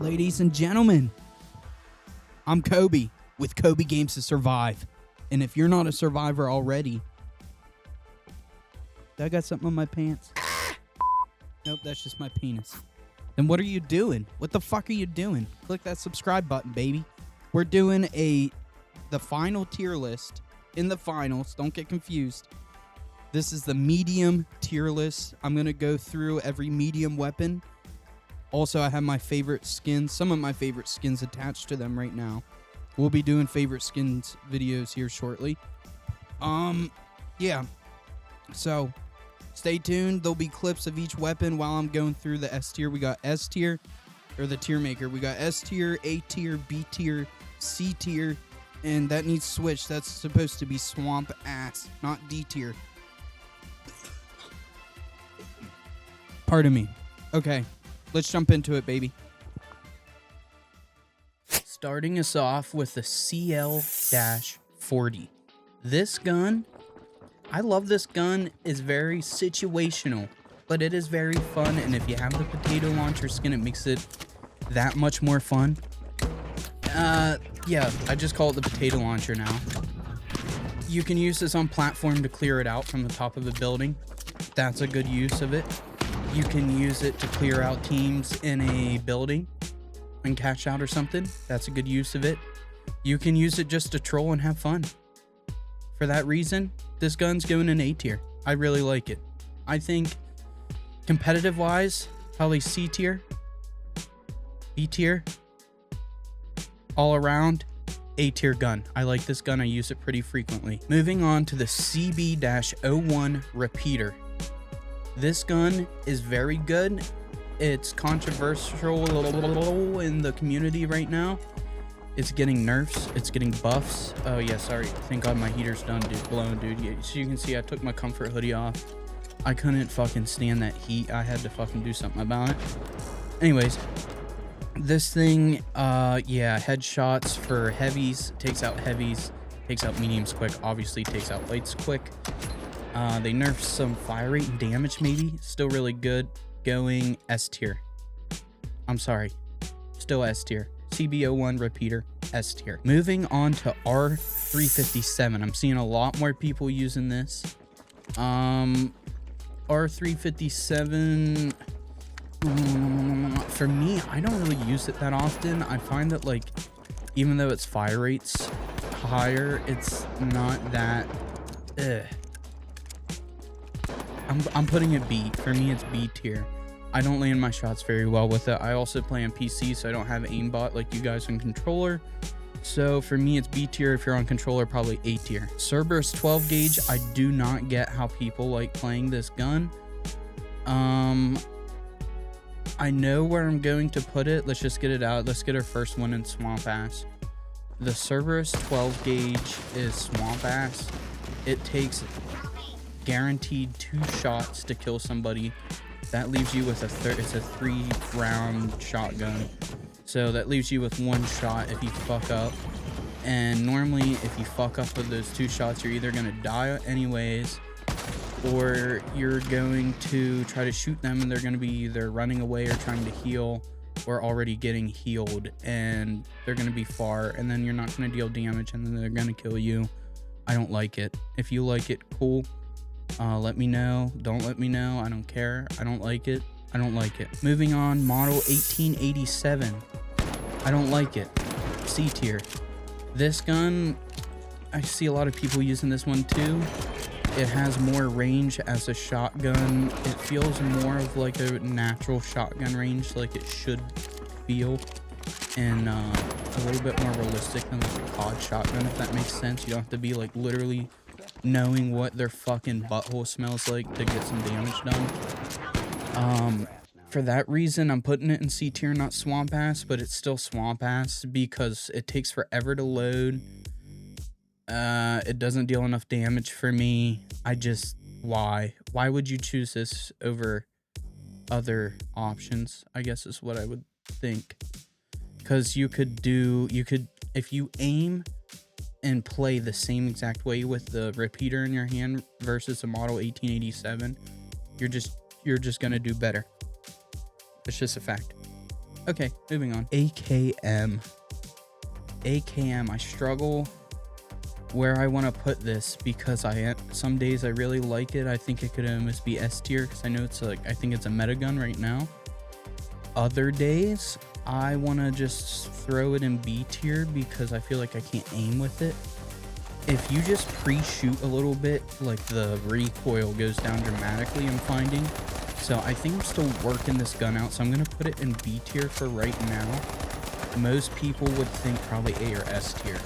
Ladies and gentlemen, I'm Coby with Coby Games to Survive. And if you're not a survivor already... Did I got something on my pants? Nope, that's just my penis. Then what are you doing? What the fuck are you doing? Click that subscribe button, baby. We're doing the final tier list. In the finals, don't get confused. This is the medium tier list. I'm going to go through every medium weapon. Also, I have my favorite skins, some of my favorite skins attached to them right now. We'll be doing favorite skins videos here shortly. Yeah. So, stay tuned. There'll be clips of each weapon while I'm going through the S tier. We got S tier, or the tier maker. We got S tier, A tier, B tier, C tier, and that needs switched. That's supposed to be swamp ass, not D tier. Pardon me. Okay. Let's jump into it, baby. Starting us off with the CL-40. This gun, I love this gun. It's very situational, but it is very fun. And if you have the potato launcher skin, it makes it that much more fun. Yeah, I just call it the potato launcher now. You can use this on platform to clear it out from the top of the building. That's a good use of it. You can use it to clear out teams in a building and cash out or something. That's a good use of it. You can use it just to troll and have fun. For that reason, this gun's going in A tier. I really like it. I think competitive wise, probably C tier, B tier, all around A tier gun. I like this gun. I use it pretty frequently. Moving on to the CB-01 repeater. This gun is very good. It's controversial in the community right now. It's getting nerfs. It's getting buffs. Oh yeah, sorry. Thank God my heater's done, dude. Blown, dude. Yeah, so you can see I took my comfort hoodie off. I couldn't fucking stand that heat. I had to fucking do something about it. Anyways, this thing, yeah, headshots for heavies. Takes out heavies. Takes out mediums quick. Obviously takes out lights quick. They nerfed some fire rate and damage, maybe. Still really good. Going S tier. I'm sorry. Still S tier. CB-01 repeater, S tier. Moving on to R357. I'm seeing a lot more people using this. R357... for me, I don't really use it that often. I find that, like, even though its fire rate's higher, it's not that... I'm putting it B. For me, it's B tier. I don't land my shots very well with it. I also play on PC, so I don't have aimbot like you guys on controller. So for me, it's B tier. If you're on controller, probably A tier. Cerberus 12 gauge. I do not get how people like playing this gun. I know where I'm going to put it. Let's just get it out. Let's get our first one in Swamp Ass. The Cerberus 12 gauge is Swamp Ass. It takes guaranteed 2 shots to kill somebody. That leaves you with it's a 3-round shotgun, so that leaves you with 1 shot if you fuck up. And normally if you fuck up with those 2 shots, you're either going to die anyways, or you're going to try to shoot them and they're going to be either running away or trying to heal, or already getting healed, and they're going to be far, and then you're not going to deal damage, and then they're going to kill you. I don't like it. If you like it, cool. Let me know. Don't let me know. I don't care. I don't like it. I don't like it. Moving on, model 1887. I don't like it. C tier. This gun, I see a lot of people using this one too. It has more range as a shotgun. It feels more of like a natural shotgun range, like it should feel. And a little bit more realistic than like a COD shotgun, if that makes sense. You don't have to be like literally knowing what their fucking butthole smells like to get some damage done. For that reason, I'm putting it in C tier, not Swamp Ass, but it's still Swamp Ass because it takes forever to load. It doesn't deal enough damage for me. Why would you choose this over other options? I guess is what I would think. Because you could, if you aim and play the same exact way with the repeater in your hand versus a model 1887, you're just gonna do better. It's just a fact. Okay, moving on. AKM. I struggle where I want to put this because some days I really like it. I think it could almost be S tier because I know it's like, I think it's a meta gun right now. Other days I want to just throw it in B tier because I feel like I can't aim with it. If you just pre-shoot a little bit, like the recoil goes down dramatically, I'm finding. So I think I'm still working this gun out, so I'm going to put it in B tier for right now. Most people would think probably A or S tier.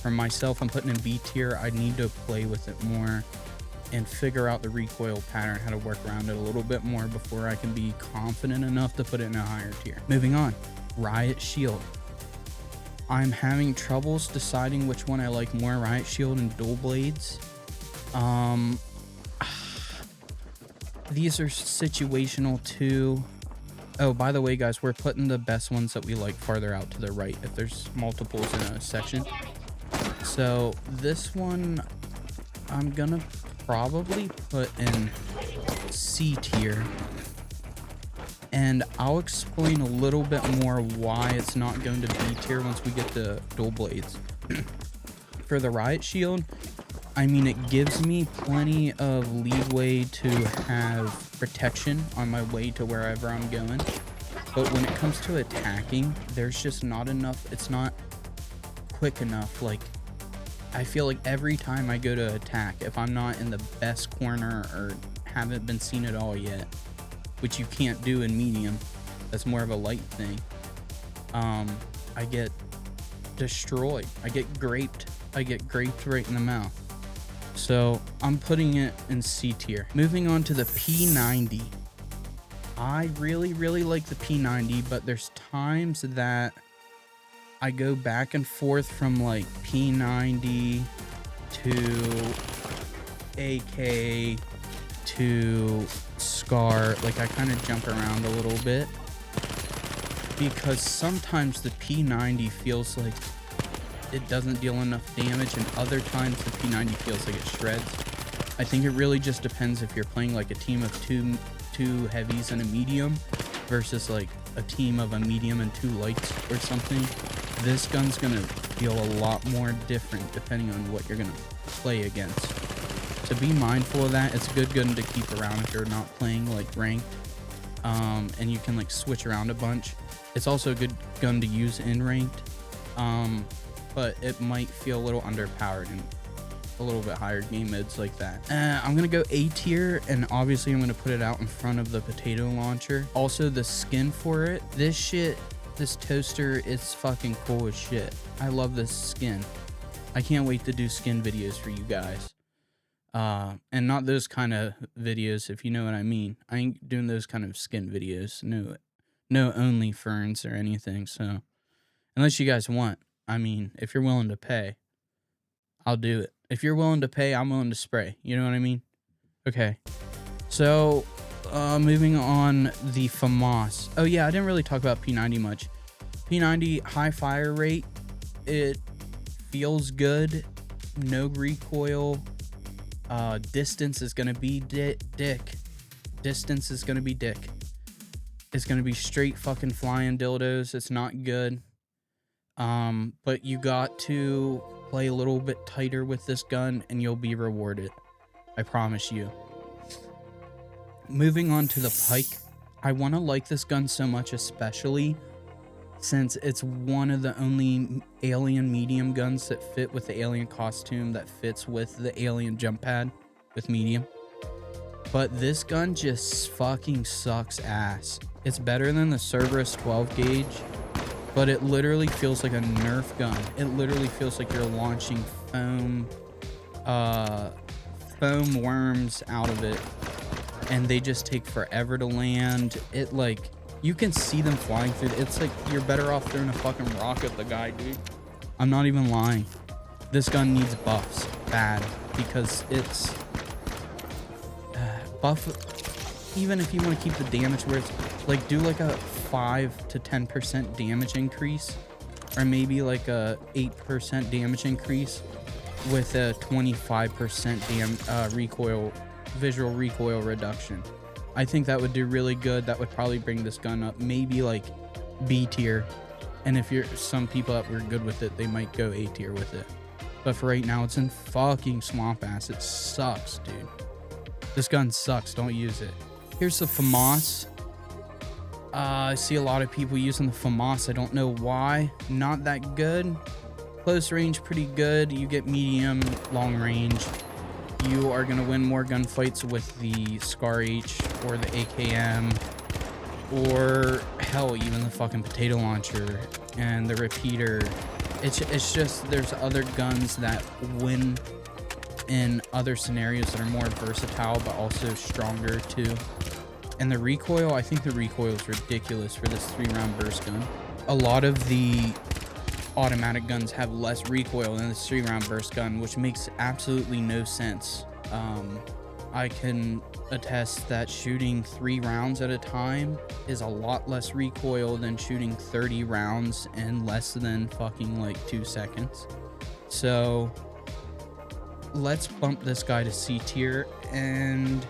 For myself, I'm putting in B tier. I need to play with it more and figure out the recoil pattern, how to work around it a little bit more before I can be confident enough to put it in a higher tier. Moving on, Riot Shield. I'm having troubles deciding which one I like more, Riot Shield and Dual Blades. These are situational too. Oh, by the way, guys, we're putting the best ones that we like farther out to the right if there's multiples in a section. So this one, I'm gonna probably put in C tier. And I'll explain a little bit more why it's not going to B tier once we get the Dual Blades. For the Riot Shield, I mean, it gives me plenty of leeway to have protection on my way to wherever I'm going. But when it comes to attacking, there's just not enough. It's not quick enough. Like, I feel like every time I go to attack, if I'm not in the best corner or haven't been seen at all yet, which you can't do in medium, that's more of a light thing, I get destroyed. I get graped right in the mouth. So I'm putting it in C tier. Moving on to the P90. I really like the P90, but there's times that I go back and forth from like P90 to AK to SCAR. Like, I kind of jump around a little bit because sometimes the P90 feels like it doesn't deal enough damage, and other times the P90 feels like it shreds. I think it really just depends if you're playing like a team of two heavies and a medium versus like a team of a medium and two lights or something. This gun's gonna feel a lot more different depending on what you're gonna play against. So be mindful of that. It's a good gun to keep around if you're not playing like ranked, and you can like switch around a bunch. It's also a good gun to use in ranked, but it might feel a little underpowered in a little bit higher game modes like that. I'm gonna go A tier, and obviously I'm gonna put it out in front of the potato launcher. Also, the skin for it, this toaster is fucking cool as shit. I love this skin. I can't wait to do skin videos for you guys. And not those kind of videos, if you know what I mean. I ain't doing those kind of skin videos. No only ferns or anything. So unless you guys want, I mean, if you're willing to pay, I'll do it. If you're willing to pay, I'm willing to spray. You know what I mean? Okay. So, moving on, the FAMAS. Oh yeah, I didn't really talk about P90 much. P90, high fire rate. It feels good. No recoil. Distance is gonna be dick. Distance is gonna be dick. It's gonna be straight fucking flying dildos. It's not good. But you got to play a little bit tighter with this gun and you'll be rewarded. I promise you. Moving on to the pike. I want to like this gun so much, especially since it's one of the only alien medium guns that fit with the alien costume, that fits with the alien jump pad with medium. But this gun just fucking sucks ass. It's better than the Cerberus 12 gauge, but it literally feels like a Nerf gun. It literally feels like you're launching foam worms out of it, and they just take forever to land. It, like, you can see them flying through. It's like you're better off throwing a fucking rock at the guy, dude. I'm not even lying. This gun needs buffs bad, because it's buff. Even if you want to keep the damage where it's like, do like a 5 to 10% damage increase, or maybe like a 8% damage increase with a 25% visual recoil reduction. I think that would do really good. That would probably bring this gun up maybe like B tier. And if you're some people that were good with it, they might go A tier with it. But for right now, it's in fucking swamp ass. It sucks, dude. This gun sucks. Don't use it. Here's the FAMAS. I see a lot of people using the FAMAS. I don't know why. Not that good. Close range, pretty good. You get medium, long range. You are going to win more gunfights with the SCAR H or the AKM. Or hell, even the fucking potato launcher and the repeater. It's just there's other guns that win in other scenarios that are more versatile but also stronger too. And the recoil, I think the recoil is ridiculous for this 3-round burst gun. A lot of the automatic guns have less recoil than this 3-round burst gun, which makes absolutely no sense. I can attest that shooting 3 rounds at a time is a lot less recoil than shooting 30 rounds in less than fucking like 2 seconds. So let's bump this guy to C tier, and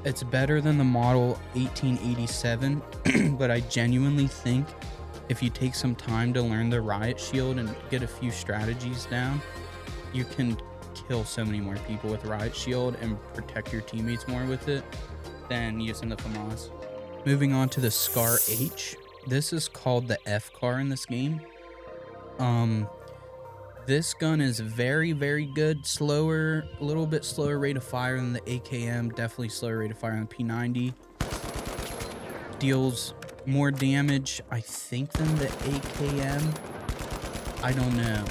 it's better than the model 1887, but I genuinely think if you take some time to learn the Riot Shield and get a few strategies down, you can kill so many more people with Riot Shield and protect your teammates more with it than using the FAMAS. Moving on to the SCAR H. This is called the FCAR in this game. This gun is very, very good. Slower, a little bit slower rate of fire than the AKM. Definitely slower rate of fire on the P90. Deals more damage, I think, than the AKM. I don't know.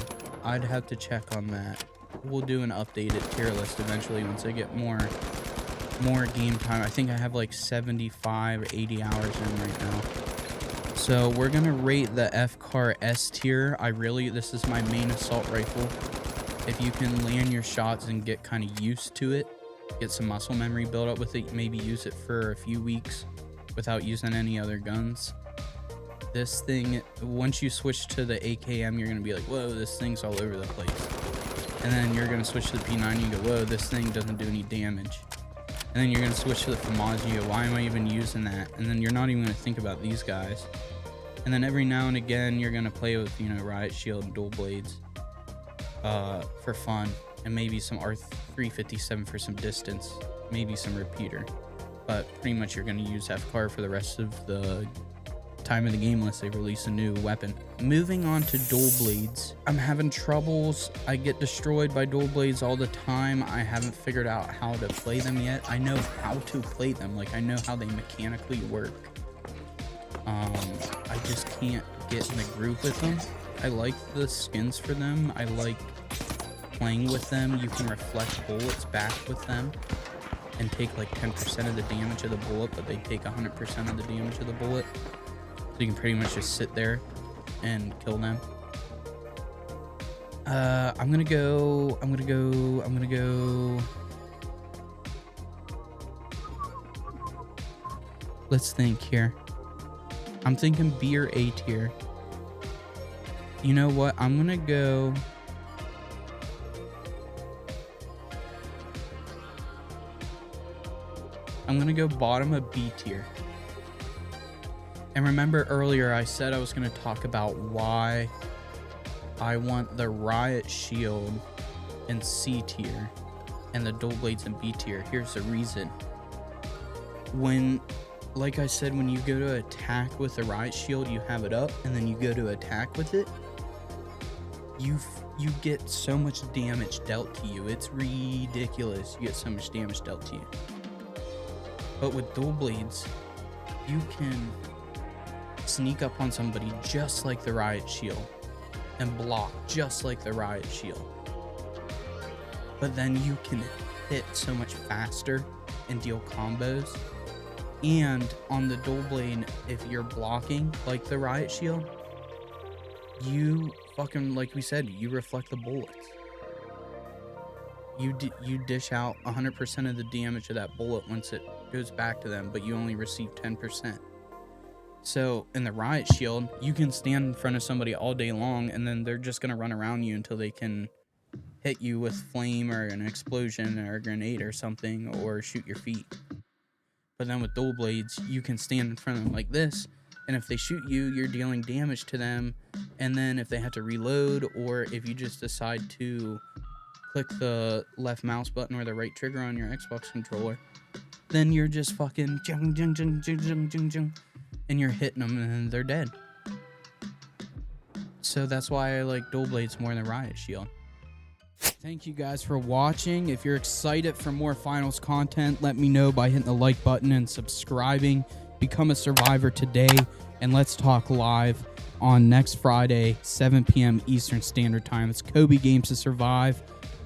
I'd have to check on that. We'll do an updated tier list eventually once I get more game time. I think I have like 75 or 80 hours in right now. So we're gonna rate the FCAR S tier. This is my main assault rifle. If you can land your shots and get kind of used to it, get some muscle memory built up with it, maybe use it for a few weeks without using any other guns. This thing, once you switch to the AKM, you're gonna be like, whoa, this thing's all over the place. And then you're gonna switch to the P90 and go, whoa, this thing doesn't do any damage. And then you're gonna switch to the FAMAS and you go, why am I even using that? And then you're not even gonna think about these guys. And then every now and again, you're gonna play with, you know, Riot Shield and dual blades for fun, and maybe some R357 for some distance, maybe some repeater. But pretty much you're gonna use FCAR for the rest of the time of the game unless they release a new weapon. Moving on to dual blades. I'm having troubles. I get destroyed by dual blades all the time. I haven't figured out how to play them yet. I know how to play them, like I know how they mechanically work. I just can't get in the groove with them. I like the skins for them. I like playing with them. You can reflect bullets back with them and take like 10% of the damage of the bullet, but they take 100% of the damage of the bullet. So you can pretty much just sit there and kill them. I'm gonna go. Let's think here. I'm thinking B or A tier. You know what? I'm gonna go. I'm gonna go bottom of B tier. And remember earlier I said I was going to talk about why I want the Riot Shield in C tier and the dual blades in B tier. Here's the reason. Like I said, when you go to attack with the Riot Shield, you have it up, and then you go to attack with it, you get so much damage dealt to you. It's ridiculous. You get so much damage dealt to you. But with dual blades, you can sneak up on somebody just like the Riot Shield and block just like the Riot Shield, but then you can hit so much faster and deal combos. And on the dual blade, if you're blocking like the Riot Shield, you fucking, like we said, you reflect the bullets. You dish out 100% of the damage of that bullet once it goes back to them, but you only receive 10%. So in the Riot Shield, you can stand in front of somebody all day long, and then they're just going to run around you until they can hit you with flame or an explosion or a grenade or something, or shoot your feet. But then with dual blades, you can stand in front of them like this, And if they shoot you, you're dealing damage to them. And then if they have to reload, or if you just decide to click the left mouse button or the right trigger on your Xbox controller, then you're just fucking jung, jung, jung, jung, jung, jung, jung, and you're hitting them and they're dead. So that's why I like dual blades more than Riot Shield. Thank you guys for watching. If you're excited for more finals content, let me know by hitting the like button and subscribing. Become a survivor today, and let's talk live on next Friday, 7 p.m. Eastern Standard Time. It's Coby Games to Survive.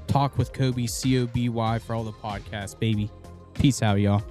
Talk with Coby, COBY for all the podcasts, baby. Peace out, y'all.